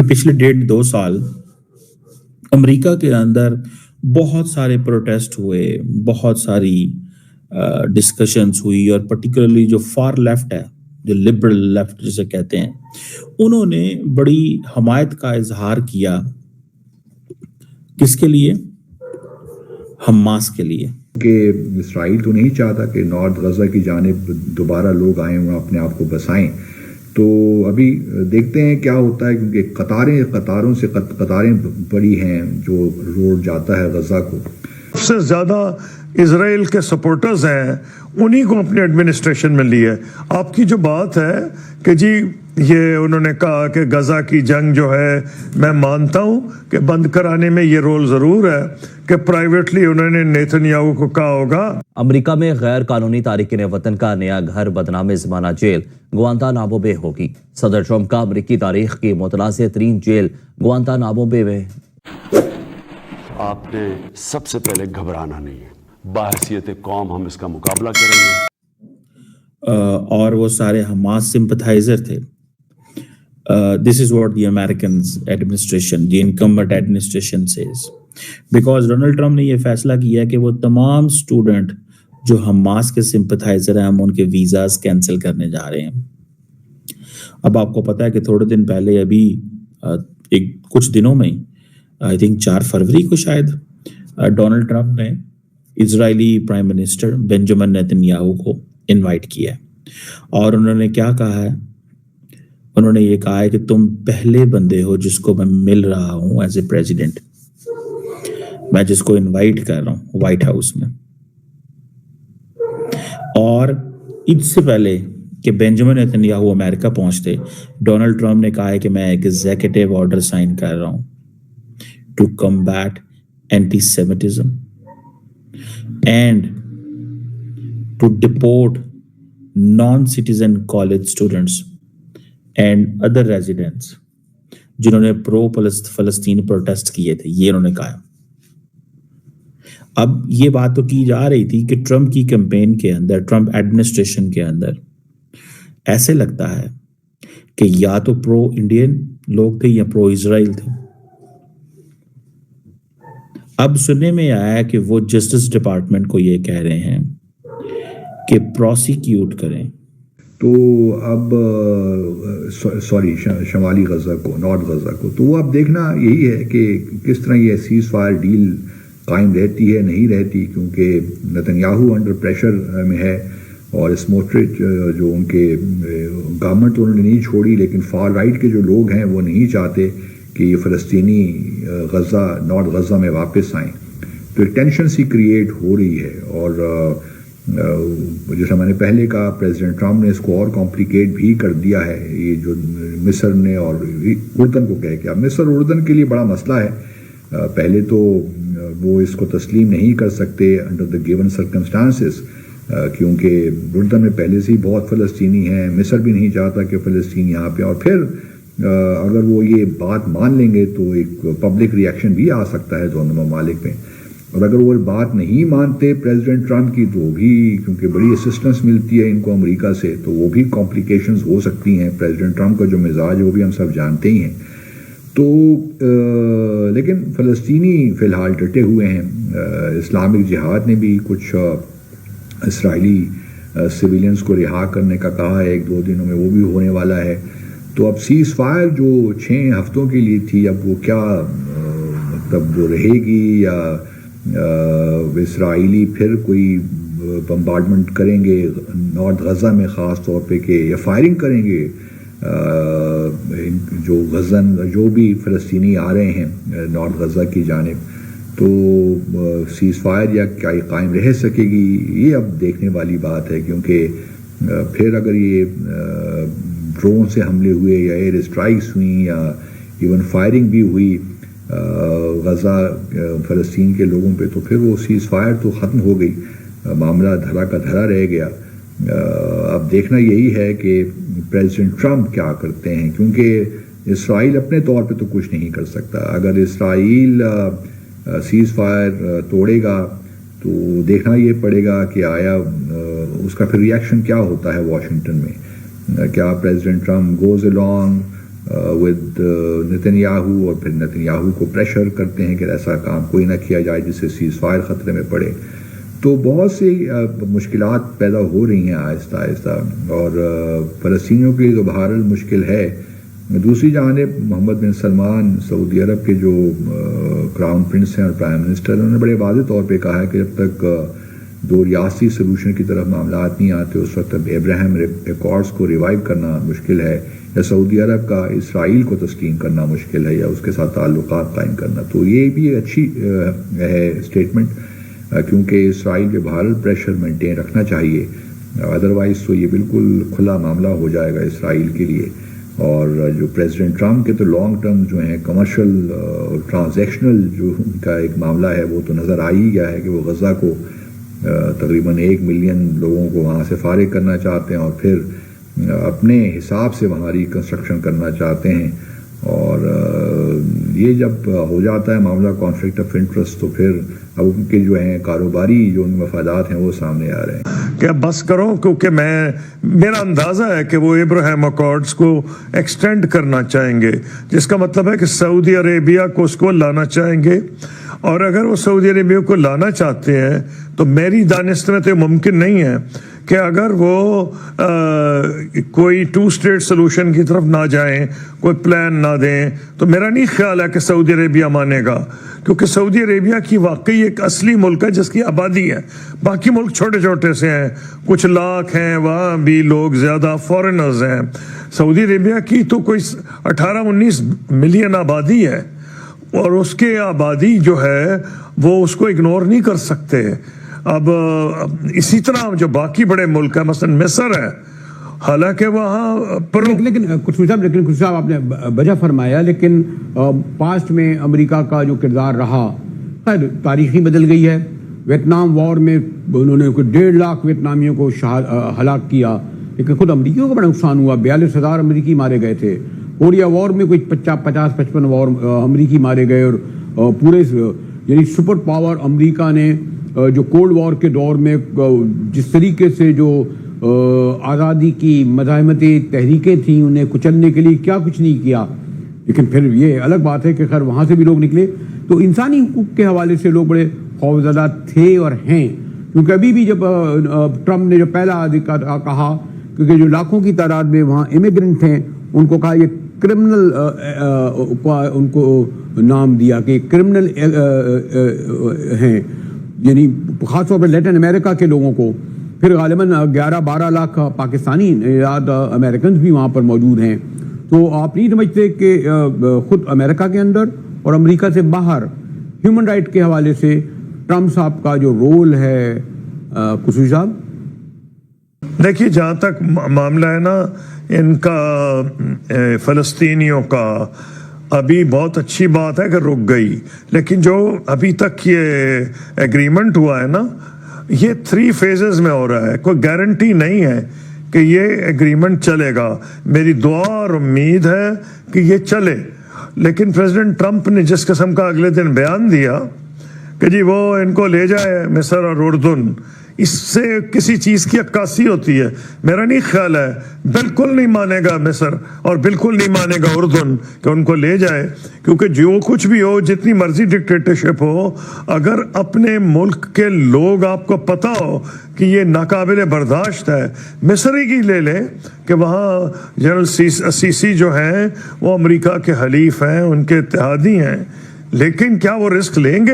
پچھلے 1.5-2 سال امریکہ کے اندر بہت سارے پروٹیسٹ ہوئے، بہت ساری ڈسکشنز ہوئی، اور پرٹیکولرلی جو فار لیفٹ ہے، جو لبرل لیفٹ جسے کہتے ہیں، انہوں نے بڑی حمایت کا اظہار کیا کس کے لیے؟ حماس کے لیے، کہ اسرائیل تو نہیں چاہتا کہ نارتھ غزہ کی جانب دوبارہ لوگ آئیں اور اپنے آپ کو بسائیں. تو ابھی دیکھتے ہیں کیا ہوتا ہے، کیونکہ قطاریں بڑی ہیں جو روڈ جاتا ہے غزہ کو. سب سے زیادہ اسرائیل کے سپورٹرز ہیں، انہی کو اپنے ایڈمنسٹریشن میں لیا ہے. آپ کی جو بات ہے کہ جی یہ انہوں نے کہا کہ غزہ کی جنگ جو ہے، میں مانتا ہوں کہ بند کرانے میں یہ رول ضرور ہے کہ پرائیویٹلی انہوں نے نیتن یاہو کو کہا ہوگا. امریکہ میں غیر قانونی تارکین وطن کا نیا گھر بدنام زمانہ جیل گوانتانامو بے ہوگی. صدر ٹرمپ کا امریکی تاریخ کی متنازع ترین جیل گوانتانامو بے میں. آپ نے سب سے پہلے گھبرانا نہیں ہے، بحیثیت قوم ہم اس کا مقابلہ کریں گے. اور وہ سارے حماس سمپتھائزر تھے. This is what the Americans administration, the incumbent administration says. Because Donald Trump نے یہ فیصلہ کیا کہ وہ تمام اسٹوڈنٹ جو حماس کے سمپتھائزر ہیں، ہم ان کے ویزاز کینسل کرنے جا رہے ہیں. اب آپ کو پتا ہے کہ تھوڑے دن پہلے ابھی کچھ دنوں میں آئی تھنک 4 فروری کو شاید ڈونلڈ ٹرمپ نے اسرائیلی prime minister Benjamin Netanyahu کو انوائٹ کیا ہے، اور انہوں نے کیا کہا ہے؟ انہوں نے یہ کہا ہے کہ تم پہلے بندے ہو جس کو میں مل رہا ہوں ایز اے پریزیڈنٹ، میں جس کو انوائٹ کر رہا ہوں وائٹ ہاؤس میں. اور اس سے پہلے کہ بنجامن نیتن یاہو امریکہ پہنچتے، ڈونلڈ ٹرمپ نے کہا ہے کہ میں ایک ایگزیکٹو آرڈر سائن کر رہا ہوں to combat anti semitism and to deport non citizen college students and other residents جنہوں نے پرو فلسطین پروٹیسٹ کیے تھے. یہ انہوں نے کہا. اب یہ بات تو کی جا رہی تھی کہ ٹرمپ کی کیمپین کے اندر، ٹرمپ ایڈمنسٹریشن کے اندر ایسے لگتا ہے کہ یا تو پرو انڈین لوگ تھے یا پرو اسرائیل تھے. اب سننے میں آیا کہ وہ جسٹس ڈپارٹمنٹ کو یہ کہہ رہے ہیں کہ پروسیکیوٹ کریں. تو اب شمالی غزہ کو، نارتھ غزہ کو، تو وہ اب دیکھنا یہی ہے کہ کس طرح یہ سیز فائر ڈیل قائم رہتی ہے نہیں رہتی، کیونکہ نیتن یاہو انڈر پریشر میں ہے، اور اسموٹرچ جو ان کے گورنمنٹ تو انہوں نے نہیں چھوڑی، لیکن فار رائٹ کے جو لوگ ہیں وہ نہیں چاہتے کہ یہ فلسطینی غزہ، نارتھ غزہ میں واپس آئیں. تو ایک ٹینشن سی کریٹ ہو رہی ہے. اور جیسا میں نے پہلے کہا، پریزیڈنٹ ٹرمپ نے اس کو اور کمپلیکیٹ بھی کر دیا ہے. یہ جو مصر نے اور اردن کو کہہ کے، اب مصر اور اردن کے لیے بڑا مسئلہ ہے. پہلے تو وہ اس کو تسلیم نہیں کر سکتے انڈر دا گیون سرکمسٹانسز، کیونکہ اردن میں پہلے سے ہی بہت فلسطینی ہیں، مصر بھی نہیں چاہتا کہ فلسطین یہاں پہ. اور پھر اگر وہ یہ بات مان لیں گے تو ایک پبلک ریئیکشن بھی آ سکتا ہے دونوں ممالک میں. اور اگر وہ بات نہیں مانتے پریزیڈنٹ ٹرمپ کی، تو بھی کیونکہ بڑی اسسٹنس ملتی ہے ان کو امریکہ سے، تو وہ بھی کمپلیکیشنز ہو سکتی ہیں. پریزیڈنٹ ٹرمپ کا جو مزاج ہے وہ بھی ہم سب جانتے ہی ہیں. تو لیکن فلسطینی فی الحال ڈٹے ہوئے ہیں. اسلامک جہاد نے بھی کچھ اسرائیلی سویلینز کو رہا کرنے کا کہا ہے، 1-2 دنوں میں وہ بھی ہونے والا ہے. تو اب سیز فائر جو 6 ہفتوں کے لیے تھی، اب وہ کیا مطلب وہ رہے گی، یا اسرائیلی پھر کوئی بمبارڈمنٹ کریں گے نارتھ غزہ میں خاص طور پہ، کہ یا فائرنگ کریں گے جو بھی فلسطینی آ رہے ہیں نارتھ غزہ کی جانب. تو سیز فائر یا کیا یہ قائم رہ سکے گی، یہ اب دیکھنے والی بات ہے. کیونکہ پھر اگر یہ ڈرون سے حملے ہوئے یا ایئر اسٹرائکس ہوئیں یا ایون فائرنگ بھی ہوئی غزہ فلسطین کے لوگوں پہ، تو پھر وہ سیز فائر تو ختم ہو گئی، معاملہ دھرا کا دھرا رہ گیا. اب دیکھنا یہی ہے کہ پریزیڈنٹ ٹرمپ کیا کرتے ہیں، کیونکہ اسرائیل اپنے طور پہ تو کچھ نہیں کر سکتا. اگر اسرائیل سیز فائر توڑے گا تو دیکھنا یہ پڑے گا کہ آیا اس کا پھر ریئیکشن کیا ہوتا ہے واشنگٹن میں. کیا President Trump goes along with Netanyahu, اور پھر نتنیاہو کو پریشر کرتے ہیں کہ ایسا کام کوئی نہ کیا جائے جس سے سیز فائر خطرے میں پڑے. تو بہت سی مشکلات پیدا ہو رہی ہیں آہستہ آہستہ، اور فلسطینیوں کے لیے تو بہرحال مشکل ہے. دوسری جانب محمد بن سلمان سعودی عرب کے جو کراؤن پرنس ہیں اور پرائم منسٹر، انہوں نے بڑے واضح طور پہ کہا ہے کہ جب تک دو ریاستی سلوشن کی طرف معاملات نہیں آتے اس وقت ابراہیم ایکارڈز کو ریوائیو کرنا مشکل ہے، یا سعودی عرب کا اسرائیل کو تسلیم کرنا مشکل ہے، یا اس کے ساتھ تعلقات قائم کرنا. تو یہ بھی اچھی ہے اسٹیٹمنٹ، کیونکہ اسرائیل پہ بہرحال پریشر مینٹین رکھنا چاہیے، ادروائز تو یہ بالکل کھلا معاملہ ہو جائے گا اسرائیل کے لیے. اور جو پریزیڈنٹ ٹرمپ کے تو لانگ ٹرم جو ہیں کمرشل ٹرانزیکشنل جو ان کا ایک معاملہ ہے وہ تو نظر آ ہی گیا ہے کہ وہ غزہ کو تقریباً 1 ملین لوگوں کو وہاں سے فارغ کرنا چاہتے ہیں، اور پھر اپنے حساب سے وہاں ریکنسٹرکشن کرنا چاہتے ہیں. اور یہ جب ہو جاتا ہے معاملہ کانفلکٹ آف انٹرسٹ، تو پھر اب ان کے جو ہیں کاروباری جو ان مفادات ہیں وہ سامنے آ رہے ہیں. کہ اب بس کرو، کیونکہ میرا اندازہ ہے کہ وہ ابراہیم اکارڈز کو ایکسٹینڈ کرنا چاہیں گے، جس کا مطلب ہے کہ سعودی عربیہ کو اس کو لانا چاہیں گے. اور اگر وہ سعودی عربیہ کو لانا چاہتے ہیں تو میری دانست میں تو ممکن نہیں ہے کہ اگر وہ کوئی 2 اسٹیٹ سلوشن کی طرف نہ جائیں، کوئی پلان نہ دیں، تو میرا نہیں خیال ہے کہ سعودی عربیہ مانے گا. کیونکہ سعودی عربیہ کی واقعی ایک اصلی ملک ہے جس کی آبادی ہے، باقی ملک چھوٹے چھوٹے سے ہیں، کچھ لاکھ ہیں، وہاں بھی لوگ زیادہ فورنرز ہیں. سعودی عربیہ کی تو کوئی 18-19 ملین آبادی ہے، اور اس کے آبادی جو ہے وہ اس کو اگنور نہیں کر سکتے. اب اسی طرح جو باقی بڑے ملک ہیں، مثلا مصر ہے، حالانکہ وہاں لیکن کچھ صاحب آپ نے وجہ فرمایا، لیکن پاسٹ میں امریکہ کا جو کردار رہا، خیر تاریخی بدل گئی ہے. ویتنام وار میں انہوں نے 1.5 لاکھ ویتنامیوں کو ہلاک کیا، لیکن خود امریکیوں کو بڑا نقصان ہوا، 42,000 امریکی مارے گئے تھے. کوریا وار میں کوئی 50-55 امریکی مارے گئے، اور پورے یعنی سپر پاور امریکہ نے جو کولڈ وار کے دور میں جس طریقے سے جو آزادی کی مزاحمتی تحریکیں تھیں انہیں کچلنے کے لیے کیا کچھ نہیں کیا. لیکن پھر یہ الگ بات ہے کہ خیر وہاں سے بھی لوگ نکلے. تو انسانی حقوق کے حوالے سے لوگ بڑے خوفزدہ تھے اور ہیں، کیونکہ ابھی بھی جب ٹرمپ نے جو پہلا کہا، کیونکہ جو لاکھوں کی تعداد میں وہاں امیگرنٹ ہیں، ان کو کہا یہ کرمنل، ان کو نام دیا کہ کرمنل ہیں، یعنی خاص طور پر لیٹن امریکہ کے لوگوں کو. پھر غالباً 11-12 لاکھ پاکستانی امریکنز بھی وہاں پر موجود ہیں. تو آپ نہیں سمجھتے کہ خود امریکہ کے اندر اور امریکہ سے باہر ہیومن رائٹ کے حوالے سے ٹرمپ صاحب کا جو رول ہے؟ قصوری صاحب دیکھیے، جہاں تک معاملہ ہے نا ان کا فلسطینیوں کا، ابھی بہت اچھی بات ہے کہ رک گئی، لیکن جو ابھی تک یہ ایگریمنٹ ہوا ہے نا، یہ 3 فیزز میں ہو رہا ہے. کوئی گارنٹی نہیں ہے کہ یہ ایگریمنٹ چلے گا. میری دعا اور امید ہے کہ یہ چلے، لیکن پریزیڈنٹ ٹرمپ نے جس قسم کا اگلے دن بیان دیا کہ جی وہ ان کو لے جائے مصر اور اردن، اس سے کسی چیز کی عکاسی ہوتی ہے. میرا نہیں خیال ہے، بالکل نہیں مانے گا مصر اور بالکل نہیں مانے گا اردن کہ ان کو لے جائے، کیونکہ جو کچھ بھی ہو، جتنی مرضی ڈکٹیٹرشپ ہو، اگر اپنے ملک کے لوگ آپ کو پتہ ہو کہ یہ ناقابل برداشت ہے، مصر ہی کی لے لیں کہ وہاں جنرل سیسی جو ہیں وہ امریکہ کے حلیف ہیں، ان کے اتحادی ہیں، لیکن کیا وہ رسک لیں گے؟